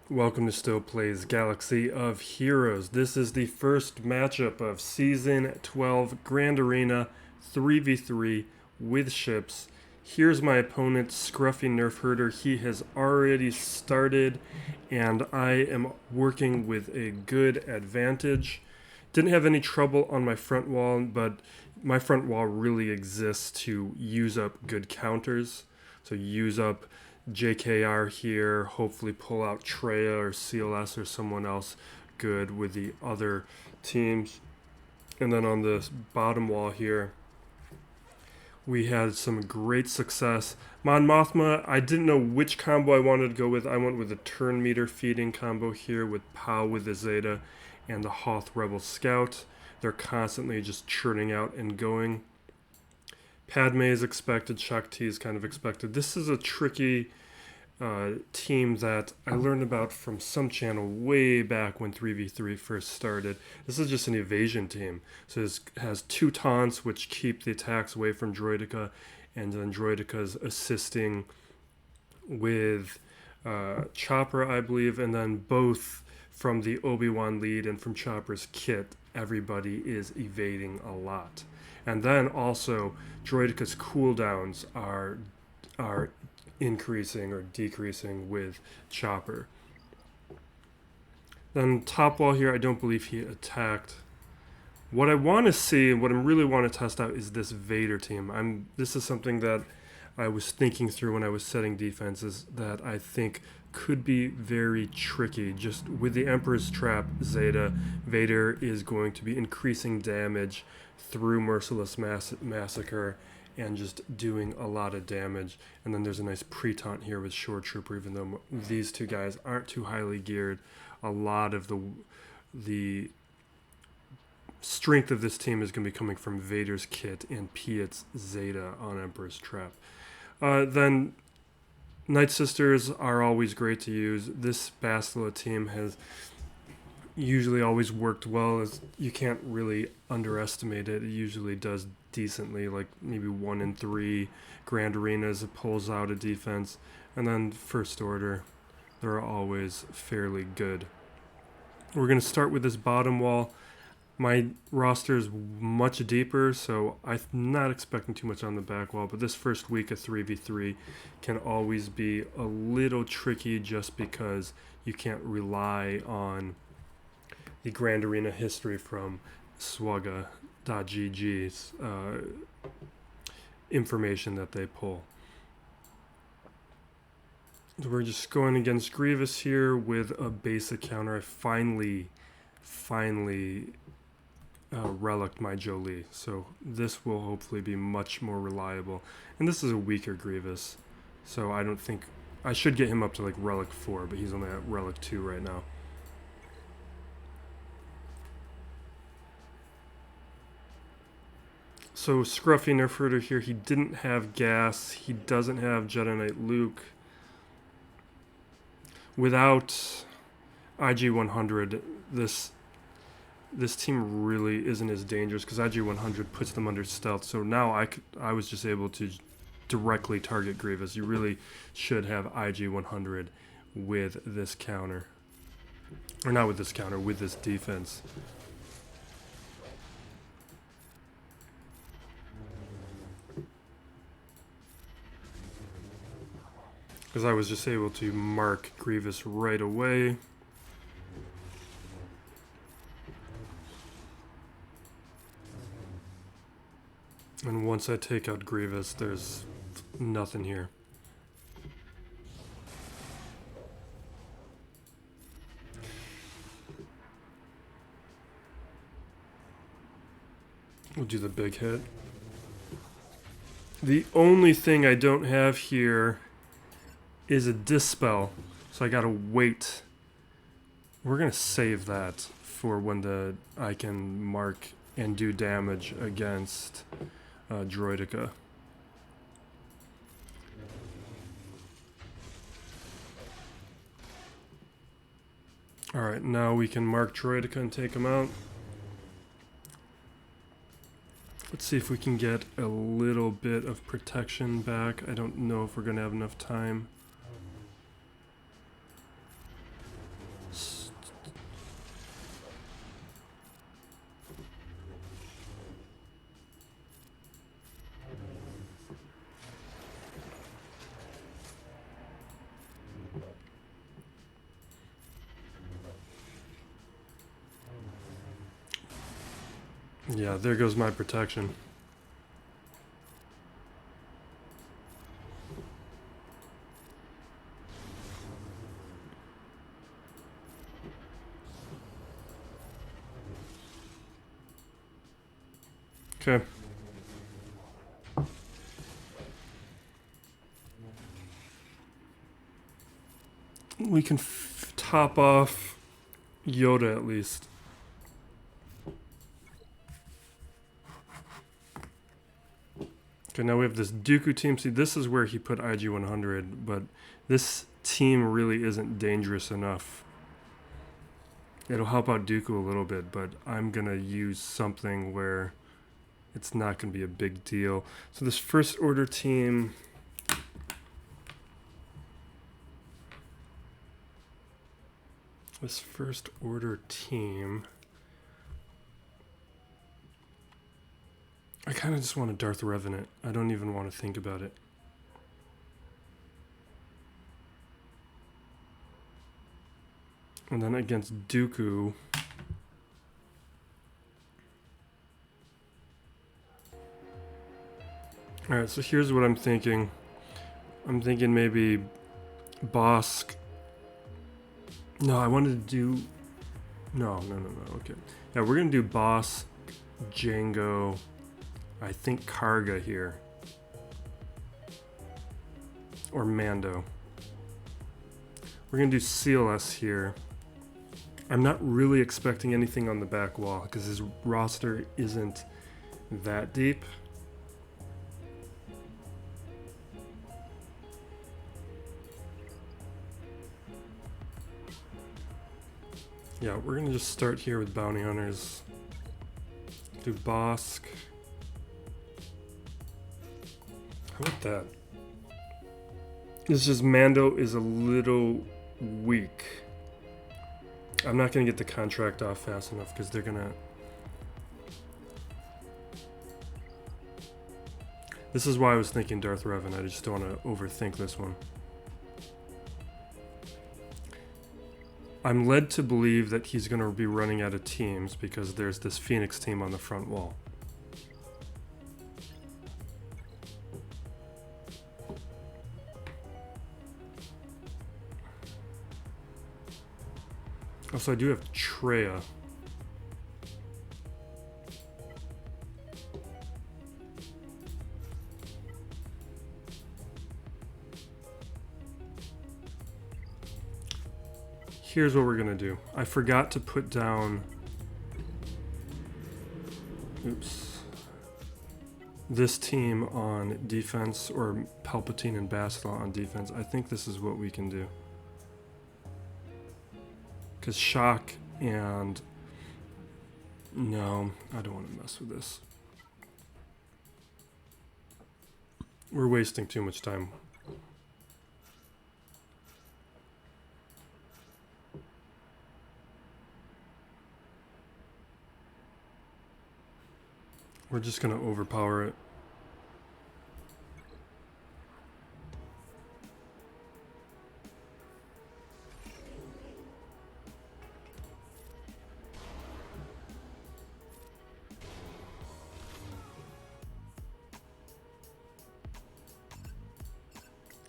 Welcome to Still Plays Galaxy of Heroes. This is the first matchup of Season 12 Grand Arena 3v3 with ships. Here's my opponent, Scruffy Nerf Herder. He has already started, and I am working with a good advantage. Didn't have any trouble on my front wall, but my front wall really exists to use up good counters. So use up JKR here, hopefully pull out Treya or CLS or someone else good with the other teams. And then on this bottom wall here, we had some great success. Mon Mothma, I didn't know which combo I wanted to go with. I went with the turn meter feeding combo here with Pow with the Zeta and the Hoth Rebel Scout. They're constantly just churning out and going. Padme is expected, Shakti is kind of expected. This is a tricky team that I learned about from some channel way back when 3v3 first started. This is just an evasion team. So it has two taunts which keep the attacks away from Droideka, and then Droideka's assisting with Chopper, I believe, and then both from the Obi-Wan lead and from Chopper's kit, everybody is evading a lot. And then also, Droideka's cooldowns are increasing or decreasing with Chopper. Then top wall here, I don't believe he attacked. What I want to see and what I really want to test out is this Vader team. This is something that I was thinking through when I was setting defenses that I think could be very tricky. Just with the Emperor's Trap Zeta, Vader is going to be increasing damage through Merciless Massacre and just doing a lot of damage. And then there's a nice pre-taunt here with Shore Trooper, even though these two guys aren't too highly geared. A lot of the strength of this team is going to be coming from Vader's kit and Piet's Zeta on Emperor's Trap. Then Night Sisters are always great to use. This Bastila team has usually always worked well. You can't really underestimate it. It usually does decently, like maybe 1 in 3 Grand Arenas. It pulls out a defense. And then First Order, they're always fairly good. We're going to start with this bottom wall. My roster is much deeper, so I'm not expecting too much on the back wall, but this first week of 3v3 can always be a little tricky just because you can't rely on the Grand Arena history from SWGOH's information that they pull. So we're just going against Grievous here with a basic counter. I finally relicked my Jolie, so this will hopefully be much more reliable. And this is a weaker Grievous, so I don't think I should get him up to like Relic 4, but he's only at Relic 2 right now. So Scruffy Nerf Herder here, he didn't have gas, he doesn't have Jedi Knight Luke. Without IG-100, this team really isn't as dangerous because IG-100 puts them under stealth. So now I was just able to directly target Grievous. You really should have IG-100 with this counter. Or not with this counter, with this defense. Because I was just able to mark Grievous right away. And once I take out Grievous, there's nothing here. We'll do the big hit. The only thing I don't have here is a Dispel, so I gotta wait. We're gonna save that for when I can mark and do damage against Droideka. Alright, now we can mark Droideka and take him out. Let's see if we can get a little bit of protection back. I don't know if we're going to have enough time. Yeah, there goes my protection. Okay. We can top off Yoda at least. Okay, now we have this Dooku team. See, this is where he put IG-100, but this team really isn't dangerous enough. It'll help out Dooku a little bit, but I'm going to use something where it's not going to be a big deal. So this First Order team... This First Order team... I kind of just want a Darth Revenant. I don't even want to think about it. And then against Dooku... Alright, so here's what I'm thinking. I'm thinking maybe Bosk. No, I wanted to do... No, okay. Yeah, we're going to do Boss, Jango, I think Karga here. Or Mando. We're going to do CLS here. I'm not really expecting anything on the back wall because his roster isn't that deep. Yeah, we're going to just start here with Bounty Hunters. Do Bosk. How about that? It's just Mando is a little weak. I'm not going to get the contract off fast enough because they're going to... This is why I was thinking Darth Revan. I just don't want to overthink this one. I'm led to believe that he's going to be running out of teams because there's this Phoenix team on the front wall. Also, I do have Treya. Here's what we're going to do. I forgot to put down... Oops. This team on defense, or Palpatine and Bastila on defense. I think this is what we can do. Because Shock and... No, I don't want to mess with this. We're wasting too much time. We're just going to overpower it.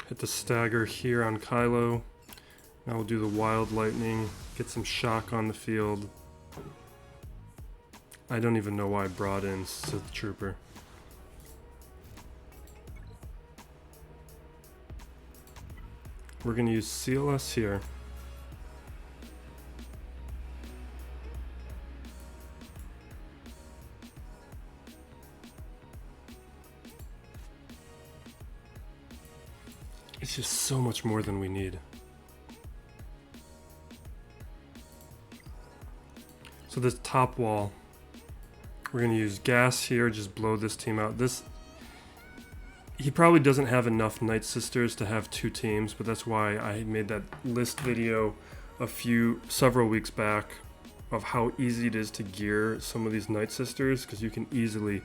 Hit the stagger here on Kylo. Now we'll do the Wild Lightning, get some shock on the field. I don't even know why I brought in Sith Trooper. We're going to use CLS here. It's just so much more than we need. So this top wall, we're going to use gas here, just blow this team out. He probably doesn't have enough Night Sisters to have two teams, but that's why I made that list video several weeks back of how easy it is to gear some of these Night Sisters, because you can easily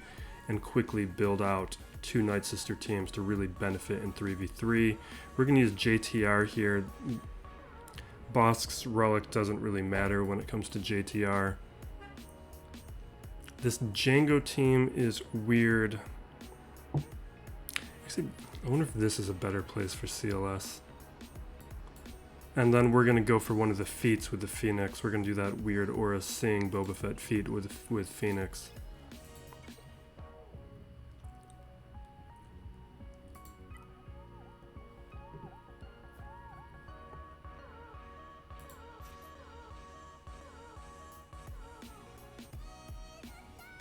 and quickly build out two Night Sister teams to really benefit in 3v3. We're going to use JTR here. Bosk's relic doesn't really matter when it comes to JTR. This Django team is weird. Actually, I wonder if this is a better place for CLS. And then we're going to go for one of the feats with the Phoenix. We're going to do that weird Aura Sing Boba Fett feat with Phoenix.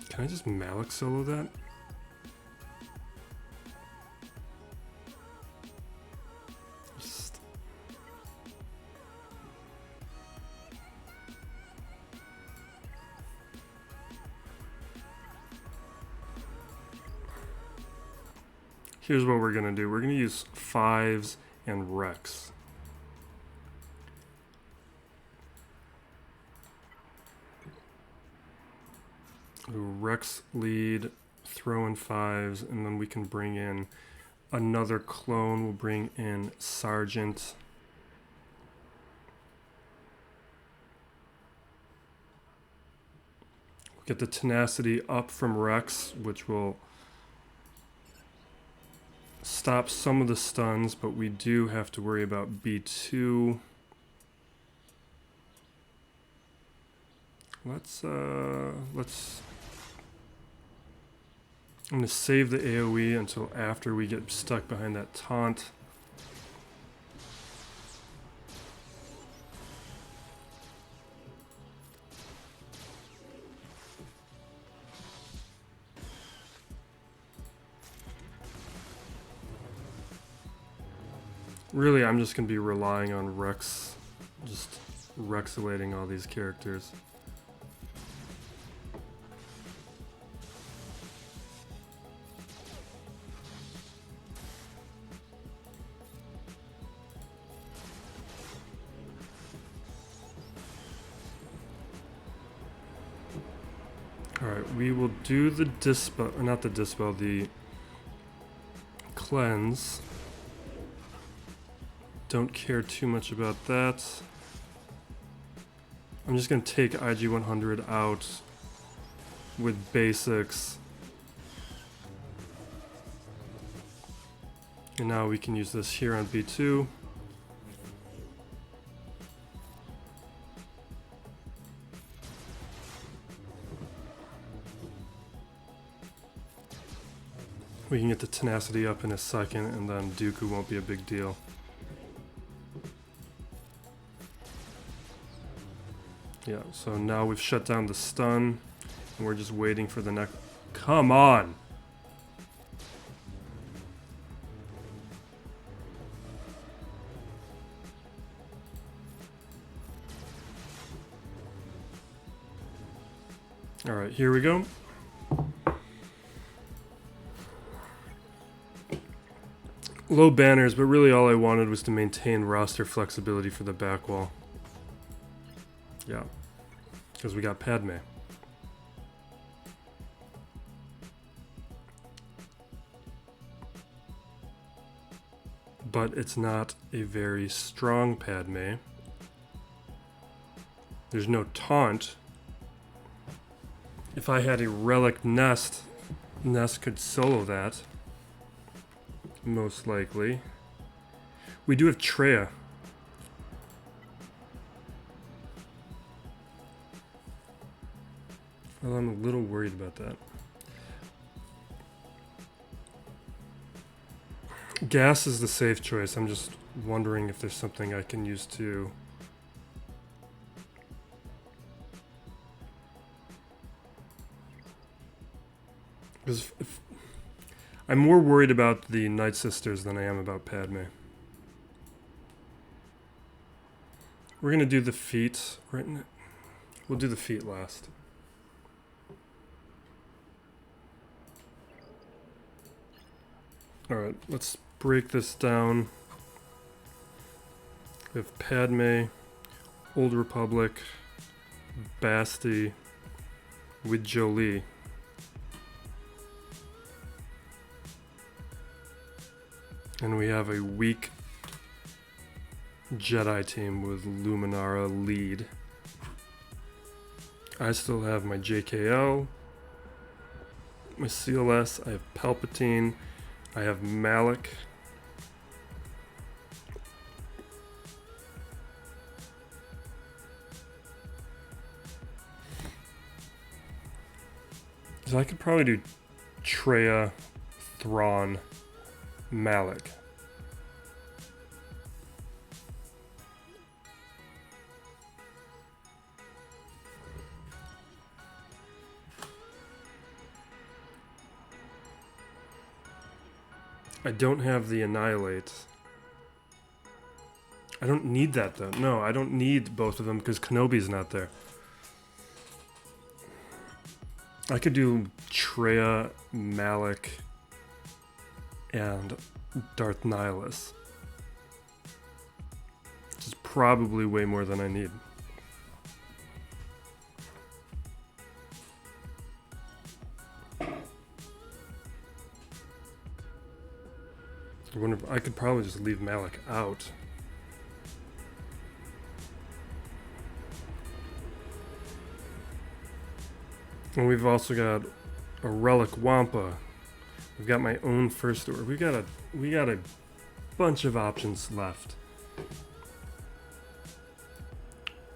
Can I just Malik solo that? Here's what we're gonna do. We're gonna use 5s and Rex. Rex lead, throw in 5s, and then we can bring in another clone. We'll bring in Sergeant. We'll get the tenacity up from Rex, which will stop some of the stuns, but we do have to worry about B2. Let's I'm going to save the AoE until after we get stuck behind that taunt. Really, I'm just going to be relying on Rex, just Rex-elating all these characters. Alright, we will do the dispel, or not the dispel, the cleanse. Don't care too much about that. I'm just going to take IG-100 out with basics. And now we can use this here on B2. We can get the tenacity up in a second, and then Dooku won't be a big deal. Yeah, so now we've shut down the stun, and we're just waiting for the next... Come on! Alright, here we go. Low banners, but really all I wanted was to maintain roster flexibility for the back wall. Yeah, because we got Padme. But it's not a very strong Padme. There's no taunt. If I had a relic Nest could solo that. Most likely. We do have Traya. Well, I'm a little worried about that. Gas is the safe choice. I'm just wondering if there's something I can use to... Because I'm more worried about the Night Sisters than I am about Padme. We're going to do the feat right now. We'll do the feat last. Alright, let's break this down. We have Padme, Old Republic, Basti, with Jolie. And we have a weak Jedi team with Luminara lead. I still have my JKL, my CLS. I have Palpatine. I have Malik. So I could probably do Traya, Thrawn, Malik. I don't have the Annihilate. I don't need that though. No, I don't need both of them because Kenobi's not there. I could do Traya, Malik, and Darth Nihilus. Which is probably way more than I need. I wonder if I could probably just leave Malik out. And we've also got a Relic Wampa. We've got my own first order. We got a bunch of options left.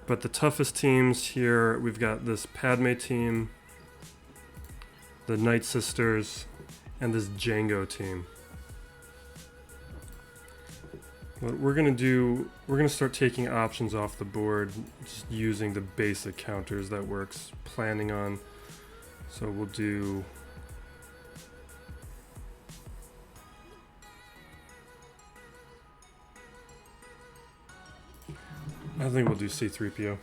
But the toughest teams here, we've got this Padme team, the Night Sisters, and this Jango team. What we're gonna start taking options off the board, just using the basic counters that we're planning on. So we'll do I think we'll do C-3PO.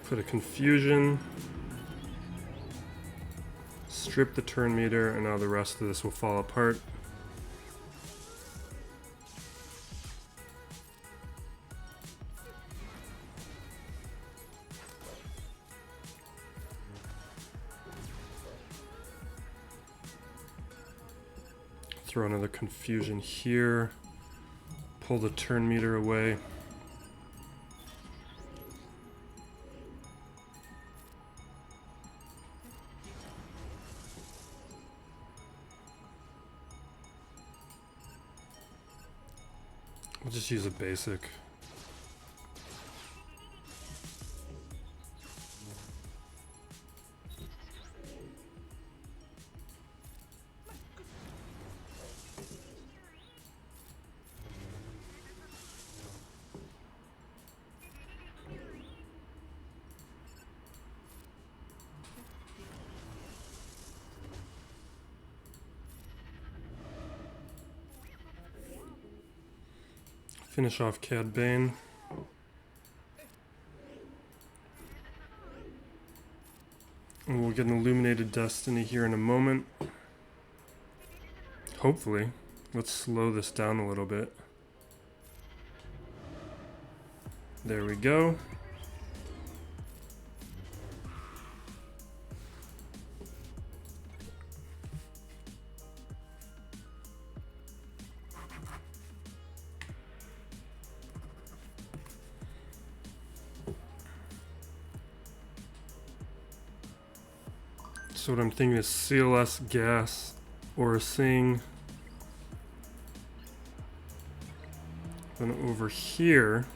Put a confusion. Strip the turn meter, and now the rest of this will fall apart. Throw another confusion here. Pull the turn meter away. We'll just use a basic. Finish off Cad Bane. And we'll get an Illuminated Destiny here in a moment. Hopefully. Let's slow this down a little bit. There we go. So what I'm thinking is CLS, gas, or a Sing. Then over here,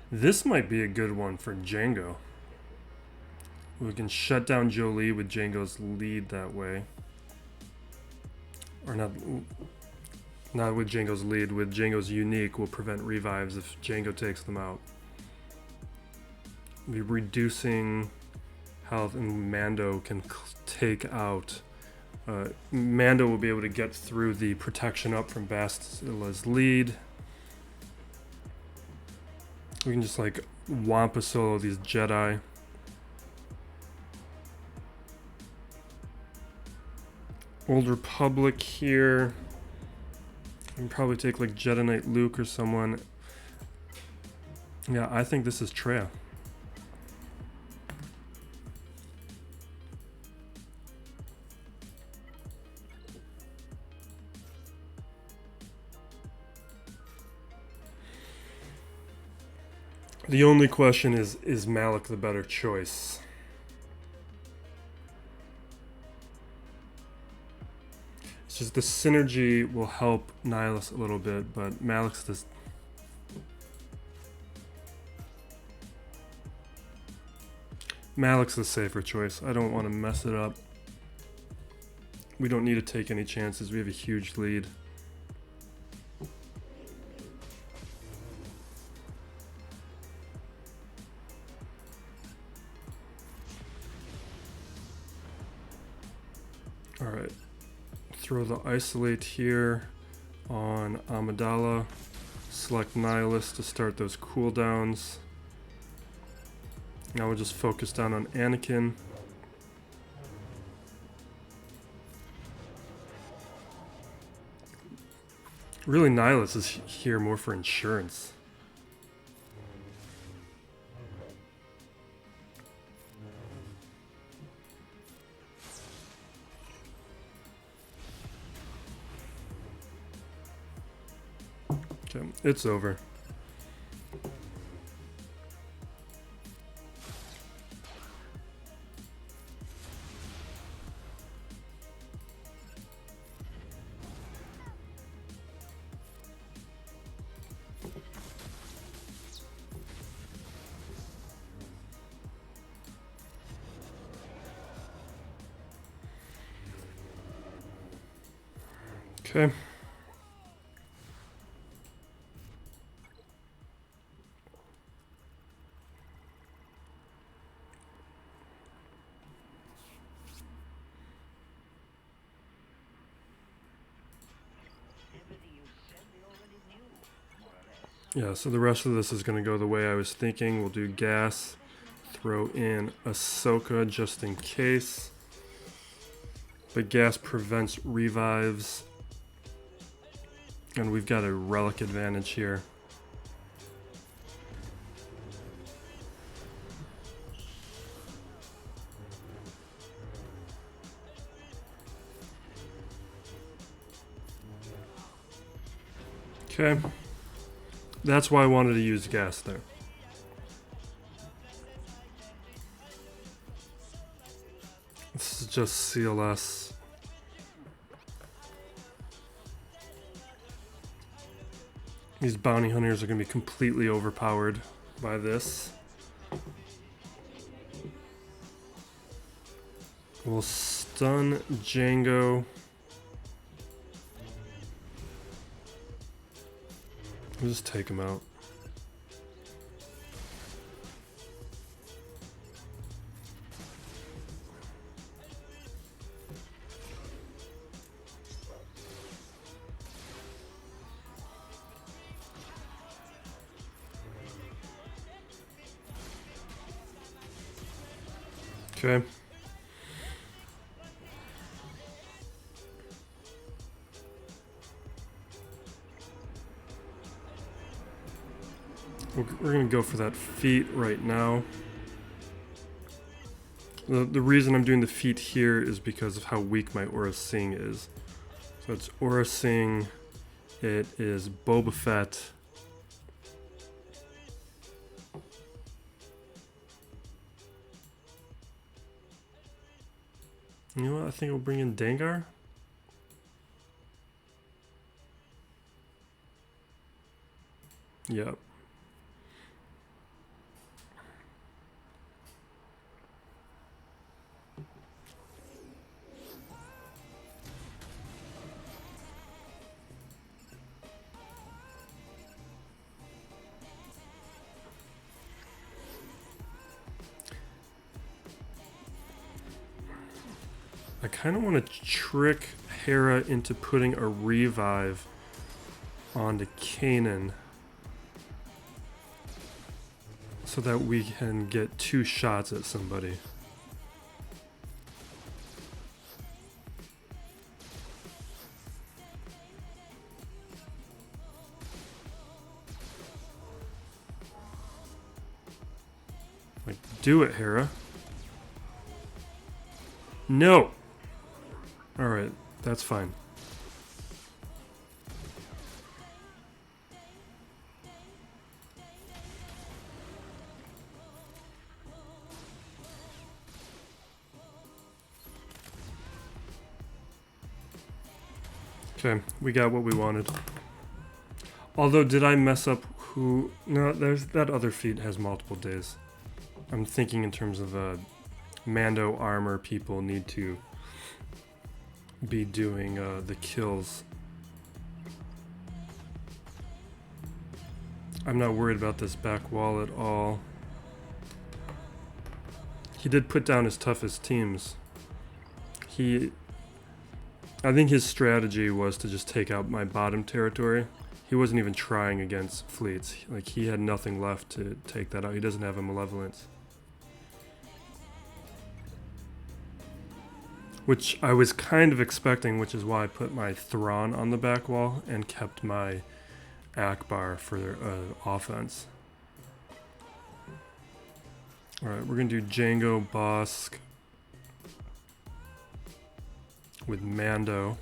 this might be a good one for Jango. We can shut down Jolie with Jango's lead that way. Or not with Jango's lead, with Jango's unique will prevent revives if Jango takes them out. Be reducing health, and Mando can take out. Mando will be able to get through the protection up from Bastila's lead. We can just like Wampa solo these Jedi. Old Republic here. We can probably take like Jedi Knight Luke or someone. Yeah, I think this is Traya. The only question is Malik the better choice? It's just the synergy will help Nihilus a little bit, but Malik's the... Malik's the safer choice. I don't want to mess it up. We don't need to take any chances. We have a huge lead. Alright. Throw the isolate here on Amidala. Select Nihilus to start those cooldowns. Now we'll just focus down on Anakin. Really, Nihilus is here more for insurance. Okay, it's over. Okay. Yeah, so the rest of this is going to go the way I was thinking. We'll do gas, throw in Ahsoka just in case. But gas prevents revives. And we've got a relic advantage here. Okay. That's why I wanted to use gas there. This is just CLS. These bounty hunters are going to be completely overpowered by this. We'll stun Django. We'll just take him out. Okay. We're going to go for that feat right now. The reason I'm doing the feat here is because of how weak my Aura Sing is. So it's Aura Sing, it is Boba Fett. You know what, I think we'll bring in Dengar. Yep. I kind of want to trick Hera into putting a revive onto Kanan so that we can get 2 shots at somebody. Like, do it, Hera. No! Alright, that's fine. Okay, we got what we wanted. Although, did I mess up who... No, there's that other feat has multiple days. I'm thinking in terms of Mando armor people need to be doing the kills. I'm not worried about this back wall at all. He did put down his toughest teams. I think his strategy was to just take out my bottom territory. He wasn't even trying against fleets. Like, he had nothing left to take that out. He doesn't have a malevolence. Which I was kind of expecting, which is why I put my Thrawn on the back wall and kept my Akbar for offense. Alright, we're going to do Jango Bosk with Mando.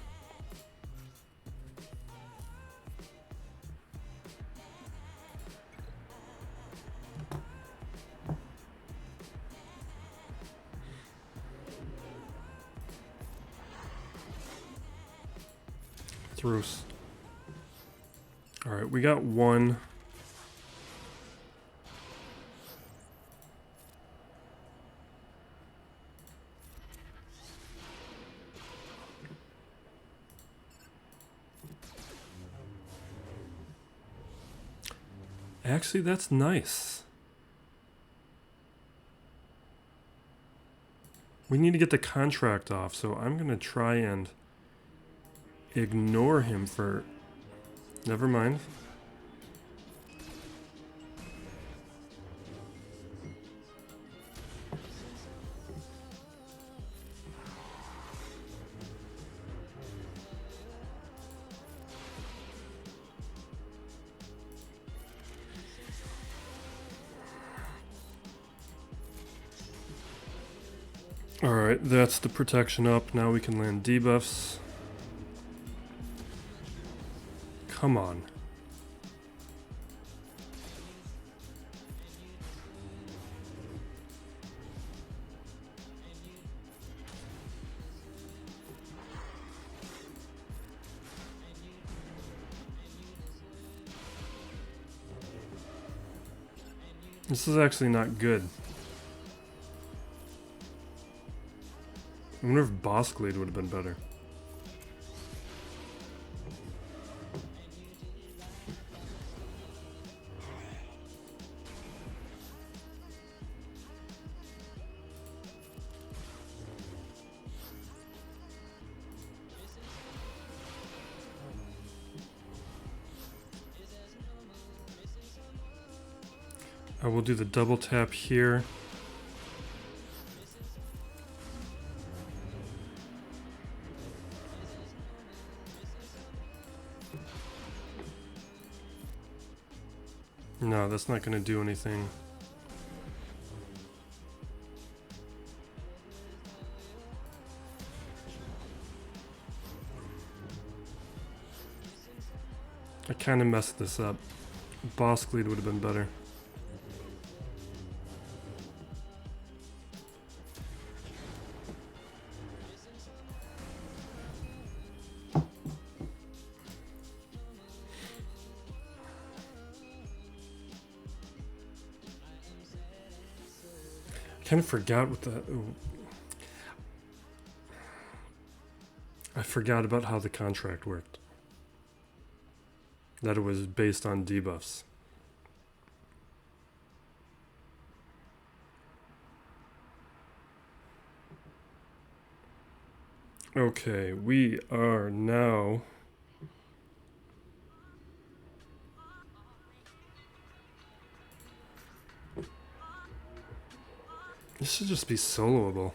Thrus. Alright, we got one. Actually, that's nice. We need to get the contract off, so I'm going to try and ignore him for... Never mind. Alright, that's the protection up. Now we can land debuffs. Come on. This is actually not good. I wonder if Bosk lead would have been better. I will do the double tap here. No, that's not going to do anything. I kind of messed this up. Bosk lead would have been better. Kind of forgot what the... Ooh. I forgot about how the contract worked. That it was based on debuffs. Okay, we are now... This should just be soloable.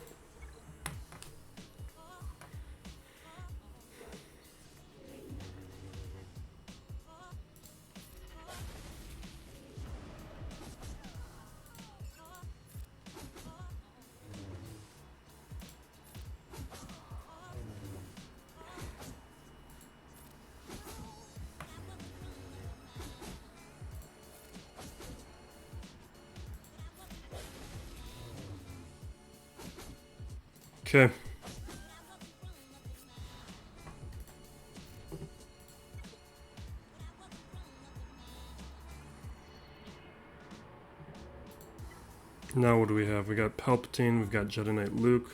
Okay. Now what do we have? We got Palpatine, we've got Jedi Knight Luke.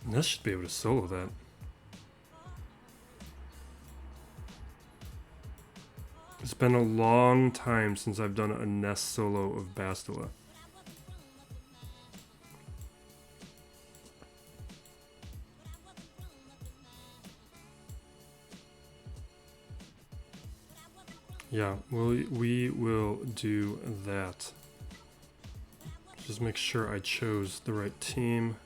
Ness should be able to solo that. It's been a long time since I've done a Ness solo of Bastila. Yeah, we will do that. Just make sure I chose the right team.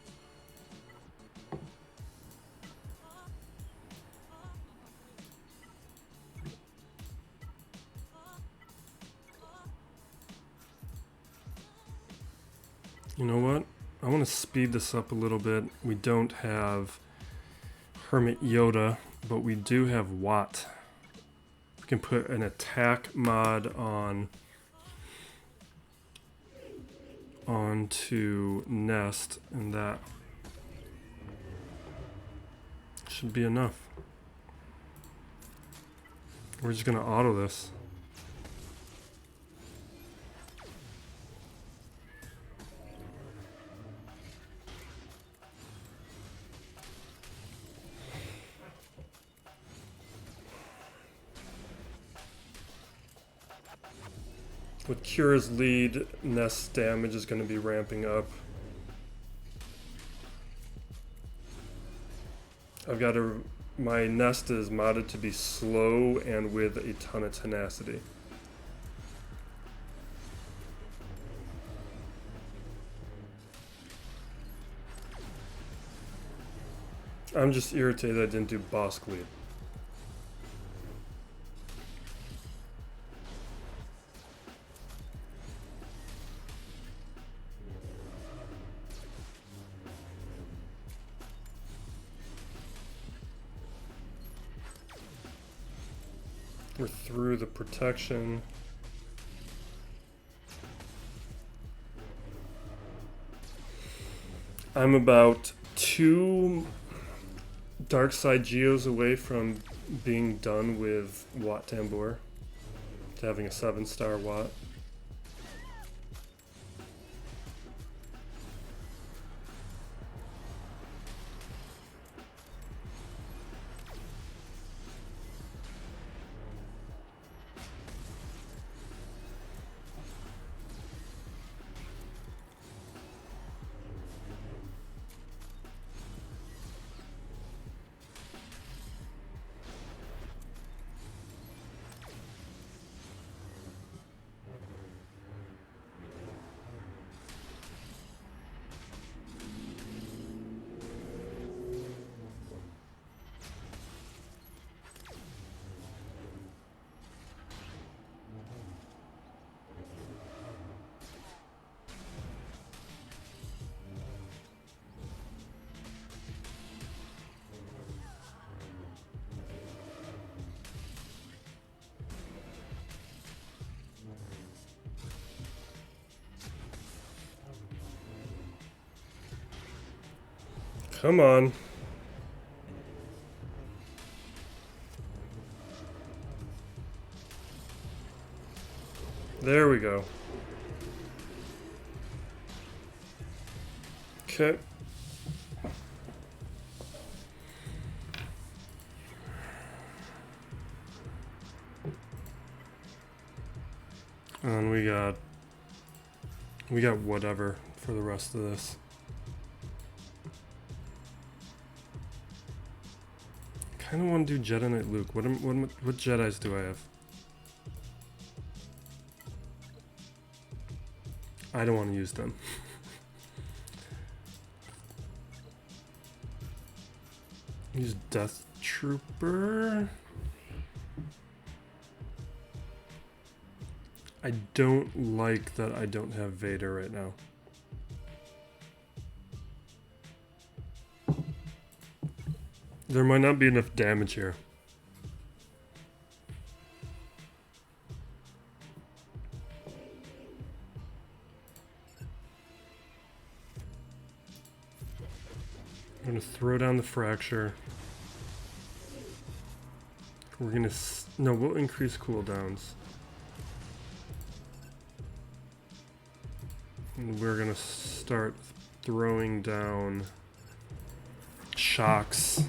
You know what? I want to speed this up a little bit. We don't have Hermit Yoda, but we do have Watt. We can put an attack mod onto Nest, and that should be enough. We're just gonna auto this. With Cura's lead, Nest's damage is going to be ramping up. My Nest is modded to be slow and with a ton of tenacity. I'm just irritated I didn't do Bosk lead. We're through the protection. I'm about 2 Dark Side Geos away from being done with Watt Tambor, to having a 7-star Watt. Come on. There we go. Okay. And we got whatever for the rest of this. Kind of want to do Jedi Knight Luke. What Jedis do I have? I don't want to use them. Use Death Trooper. I don't like that I don't have Vader right now. There might not be enough damage here. I'm going to throw down the fracture. We're going to... No, we'll increase cooldowns. And we're going to start throwing down shocks.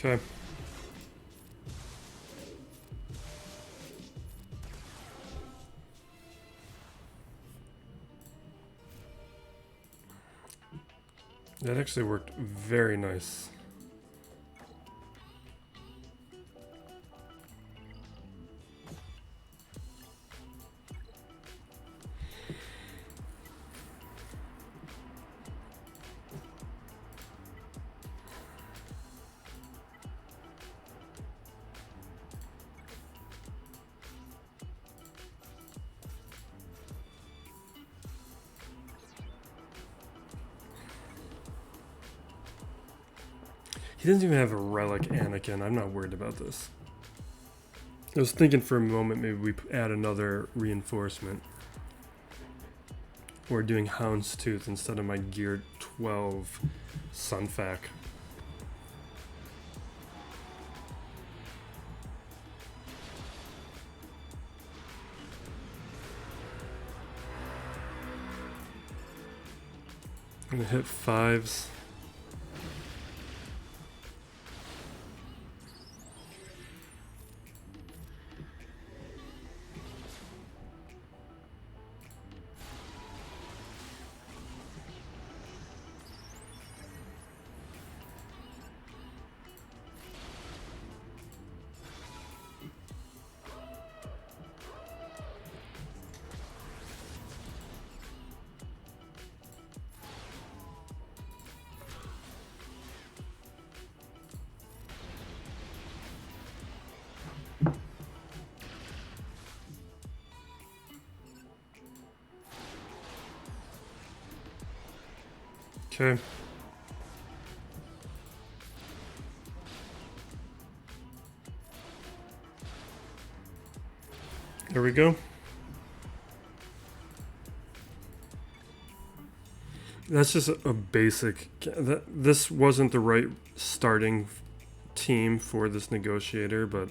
Okay. That actually worked very nice. He doesn't even have a relic Anakin. I'm not worried about this. I was thinking for a moment maybe we add another reinforcement. Or doing Houndstooth instead of my Gear 12 Sunfac. I'm gonna hit 5s. Okay. There we go. That's just a basic... This wasn't the right starting team for this negotiator, but...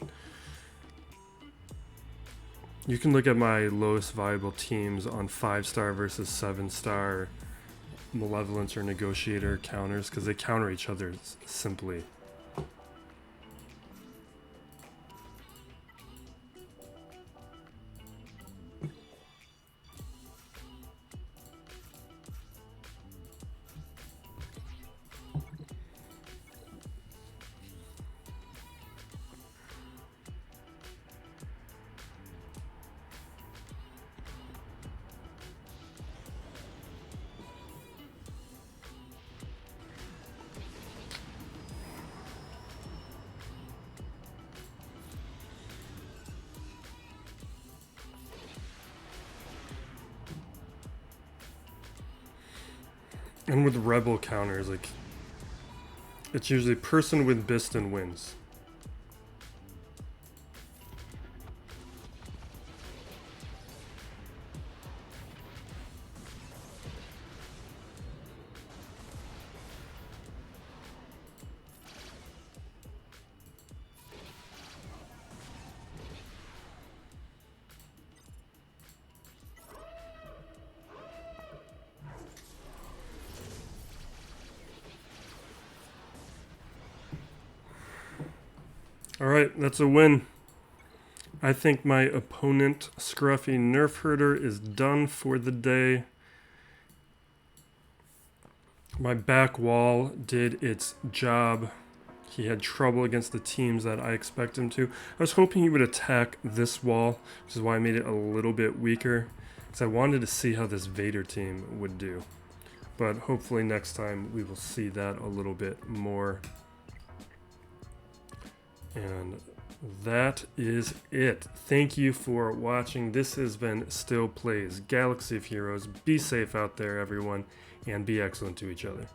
You can look at my lowest viable teams on 5-star versus 7-star Malevolence or Negotiator counters, because they counter each other simply. And with rebel counters, like, it's usually person with Biston wins. All right, that's a win. I think my opponent, Scruffy Nerf Herder, is done for the day. My back wall did its job. He had trouble against the teams that I expect him to. I was hoping he would attack this wall, which is why I made it a little bit weaker, because I wanted to see how this Vader team would do. But hopefully next time we will see that a little bit more. And that is it. Thank you for watching. This has been Still Plays Galaxy of Heroes. Be safe out there, everyone, and be excellent to each other.